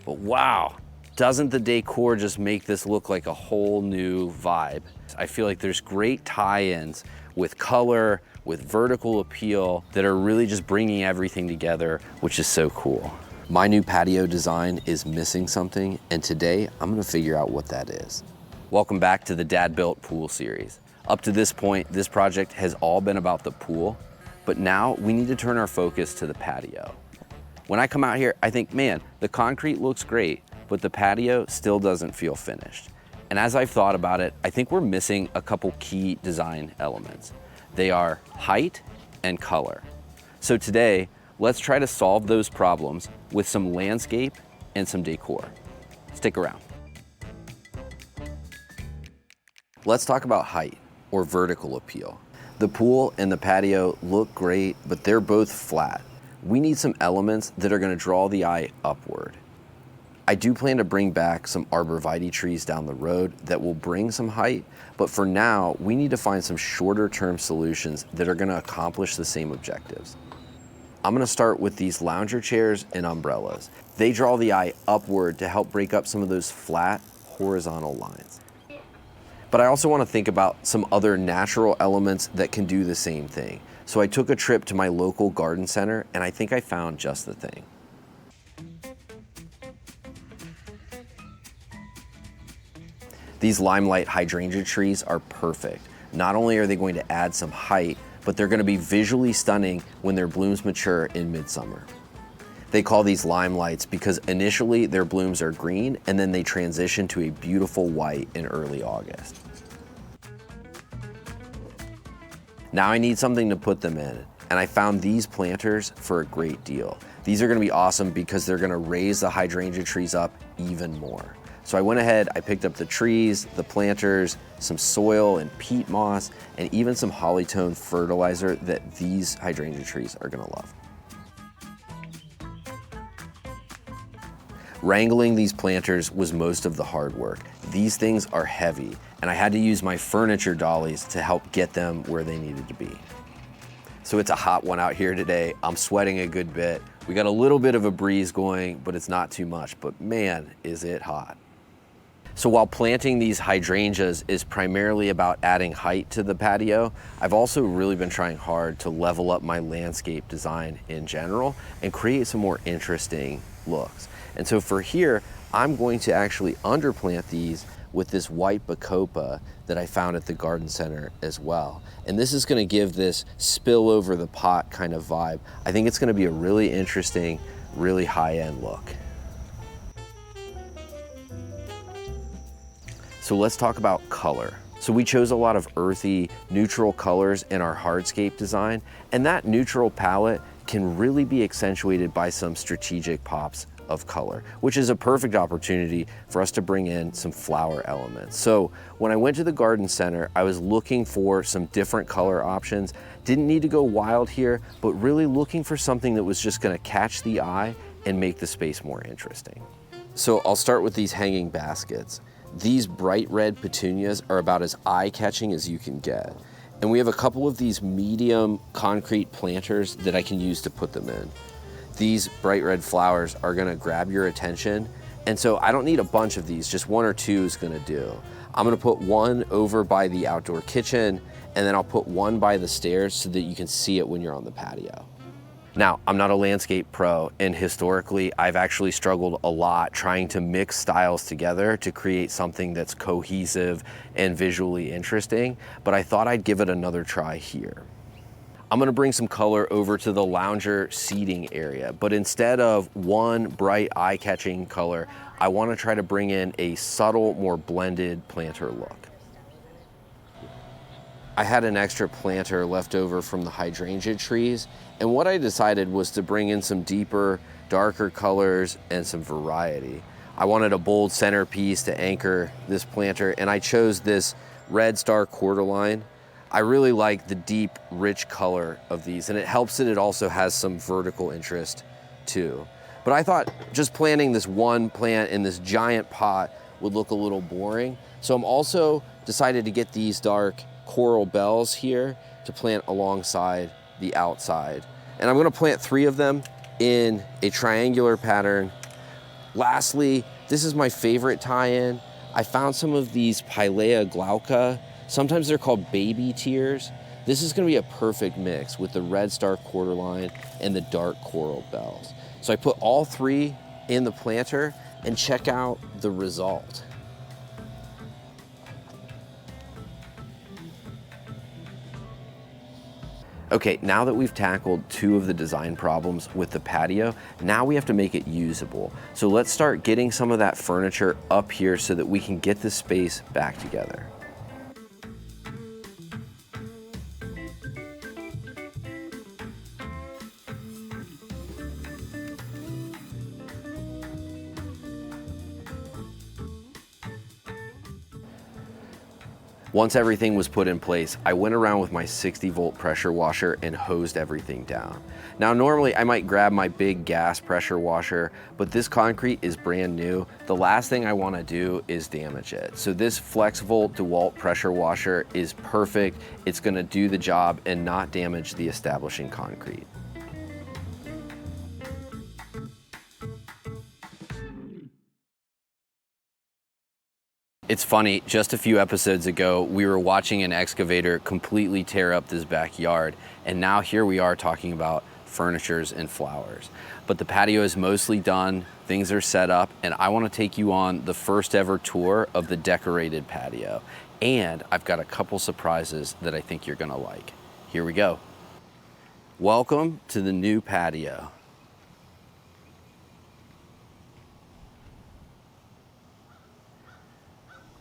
But wow, doesn't the decor just make this look like a whole new vibe? I feel like there's great tie-ins with color, with vertical appeal that are really just bringing everything together, which is so cool. My new patio design is missing something, and today I'm gonna figure out what that is. Welcome back to the Dad Built Pool series. Up to this point, this project has all been about the pool, but now we need to turn our focus to the patio. When I come out here, I think, man, the concrete looks great, but the patio still doesn't feel finished. And as I've thought about it, I think we're missing a couple key design elements. They are height and color. So today, let's try to solve those problems with some landscape and some decor. Stick around. Let's talk about height, or vertical appeal. The pool and the patio look great, but they're both flat. We need some elements that are gonna draw the eye upward. I do plan to bring back some arborvitae trees down the road that will bring some height, but for now, we need to find some shorter term solutions that are gonna accomplish the same objectives. I'm gonna start with these lounger chairs and umbrellas. They draw the eye upward to help break up some of those flat, horizontal lines. But I also wanna think about some other natural elements that can do the same thing. So I took a trip to my local garden center, and I think I found just the thing. These Limelight Hydrangea trees are perfect. Not only are they going to add some height, but they're gonna be visually stunning when their blooms mature in midsummer. They call these limelights because initially their blooms are green and then they transition to a beautiful white in early August. Now I need something to put them in, and I found these planters for a great deal. These are gonna be awesome because they're gonna raise the hydrangea trees up even more. So I went ahead, I picked up the trees, the planters, some soil and peat moss, and even some hollytone fertilizer that these hydrangea trees are gonna love. Wrangling these planters was most of the hard work. These things are heavy, and I had to use my furniture dollies to help get them where they needed to be. So it's a hot one out here today. I'm sweating a good bit. We got a little bit of a breeze going, but it's not too much, but man, is it hot. So while planting these hydrangeas is primarily about adding height to the patio, I've also really been trying hard to level up my landscape design in general and create some more interesting looks. And so for here, I'm going to actually underplant these with this white bacopa that I found at the garden center as well. And this is gonna give this spill over the pot kind of vibe. I think it's gonna be a really interesting, really high-end look. So let's talk about color. So we chose a lot of earthy, neutral colors in our hardscape design, and that neutral palette can really be accentuated by some strategic pops of color, which is a perfect opportunity for us to bring in some flower elements. So when I went to the garden center, I was looking for some different color options. Didn't need to go wild here, but really looking for something that was just gonna catch the eye and make the space more interesting. So I'll start with these hanging baskets. These bright red petunias are about as eye-catching as you can get. And we have a couple of these medium concrete planters that I can use to put them in. These bright red flowers are gonna grab your attention. And so I don't need a bunch of these, just one or two is gonna do. I'm gonna put one over by the outdoor kitchen, and then I'll put one by the stairs so that you can see it when you're on the patio. Now, I'm not a landscape pro, and historically, I've actually struggled a lot trying to mix styles together to create something that's cohesive and visually interesting, but I thought I'd give it another try here. I'm gonna bring some color over to the lounger seating area, but instead of one bright eye-catching color, I wanna try to bring in a subtle, more blended planter look. I had an extra planter left over from the hydrangea trees, and what I decided was to bring in some deeper, darker colors and some variety. I wanted a bold centerpiece to anchor this planter, and I chose this Red Star Cordyline. I really like the deep, rich color of these, and it helps that it also has some vertical interest too. But I thought just planting this one plant in this giant pot would look a little boring. So I'm also decided to get these dark coral bells here to plant alongside the outside. And I'm gonna plant 3 of them in a triangular pattern Lastly, this is my favorite tie-in. I found some of these Pilea glauca. Sometimes they're called baby tears. This is gonna be a perfect mix with the Red Star Cordyline and the dark coral bells. So I put all three in the planter and check out the result. Okay, now that we've tackled two of the design problems with the patio, now we have to make it usable. So let's start getting some of that furniture up here so that we can get this space back together. Once everything was put in place, I went around with my 60-volt pressure washer and hosed everything down. Now, normally I might grab my big gas pressure washer, but this concrete is brand new. The last thing I want to do is damage it. So this FlexVolt DeWalt pressure washer is perfect. It's going to do the job and not damage the establishing concrete. It's funny, just a few episodes ago, we were watching an excavator completely tear up this backyard, and now here we are talking about furnitures and flowers. But the patio is mostly done, things are set up, and I want to take you on the first ever tour of the decorated patio. And I've got a couple surprises that I think you're gonna like. Here we go. Welcome to the new patio.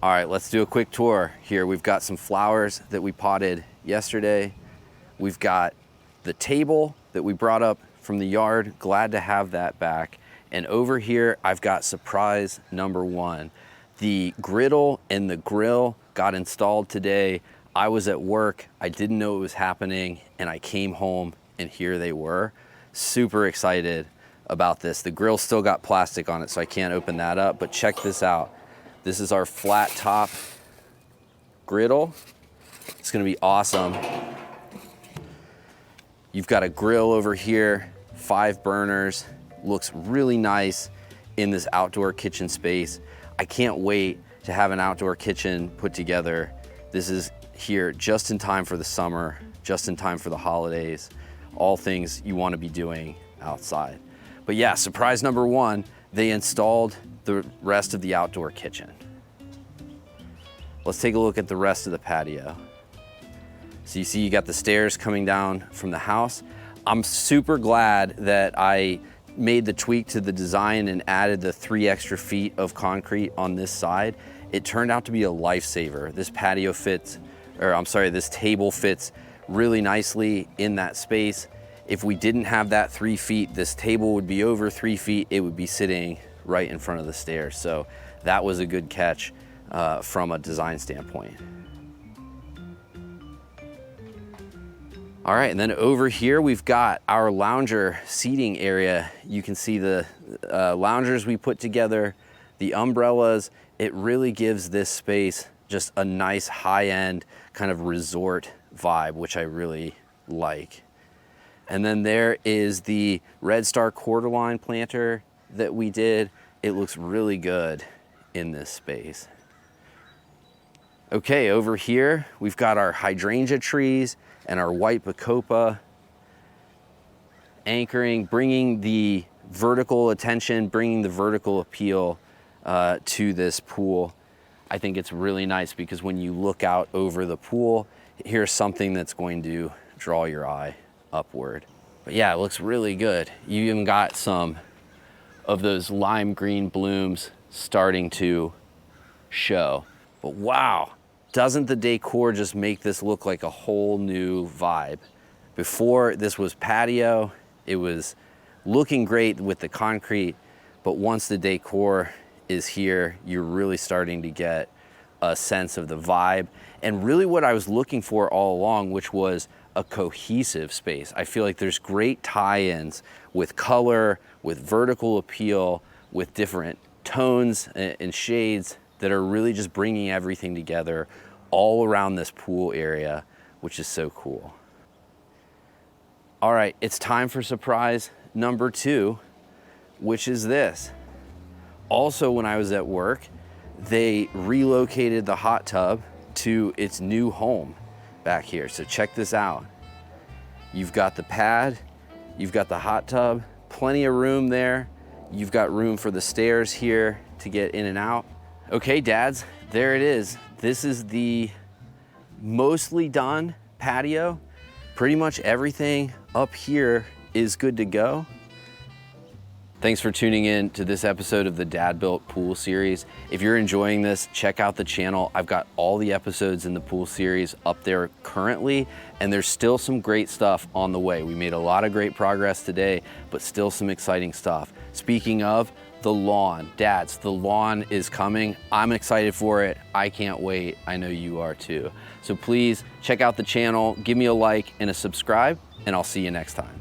All right, let's do a quick tour here. We've got some flowers that we potted yesterday. We've got the table that we brought up from the yard. Glad to have that back. And over here, I've got surprise number one. The griddle and the grill got installed today. I was at work, I didn't know it was happening, and I came home and here they were. Super excited about this. The grill still got plastic on it, so I can't open that up, but check this out. This is our flat top griddle. It's gonna be awesome. You've got a grill over here, 5 burners, looks really nice in this outdoor kitchen space. I can't wait to have an outdoor kitchen put together. This is here just in time for the summer, just in time for the holidays, all things you wanna be doing outside. But yeah, surprise number one, they installed the rest of the outdoor kitchen. Let's take a look at the rest of the patio. So you see you got the stairs coming down from the house. I'm super glad that I made the tweak to the design and added the 3 extra feet of concrete on this side. It turned out to be a lifesaver. This patio fits, or I'm sorry, this table fits really nicely in that space. If we didn't have that 3 feet, this table would be over 3 feet. It would be sitting right in front of the stairs. So that was a good catch from a design standpoint. All right, and then over here, we've got our lounger seating area. You can see the loungers we put together, the umbrellas. It really gives this space just a nice high-end kind of resort vibe, which I really like. And then there is the Red Star Cordyline planter that we did. It looks really good in this space. Okay, over here, we've got our hydrangea trees and our white bacopa anchoring, bringing the vertical attention, bringing the vertical appeal to this pool. I think it's really nice because when you look out over the pool, here's something that's going to draw your eye upward. But yeah, it looks really good. You even got some of those lime green blooms starting to show. But wow, doesn't the decor just make this look like a whole new vibe? Before, this was patio, it was looking great with the concrete, but once the decor is here, you're really starting to get a sense of the vibe and really what I was looking for all along, which was a cohesive space. I feel like there's great tie-ins with color, with vertical appeal, with different tones and shades that are really just bringing everything together all around this pool area, which is so cool. All right, it's time for surprise number 2, which is this. Also, when I was at work, they relocated the hot tub to its new home back here. So check this out. You've got the pad, you've got the hot tub, plenty of room there. You've got room for the stairs here to get in and out. Okay, dads, there it is. This is the mostly done patio. Pretty much everything up here is good to go. Thanks for tuning in to this episode of the Dad Built Pool series. If you're enjoying this, check out the channel. I've got all the episodes in the pool series up there currently, and there's still some great stuff on the way. We made a lot of great progress today, but still some exciting stuff. Speaking of the lawn, dads, the lawn is coming. I'm excited for it. I can't wait. I know you are too. So please check out the channel, give me a like and a subscribe, and I'll see you next time.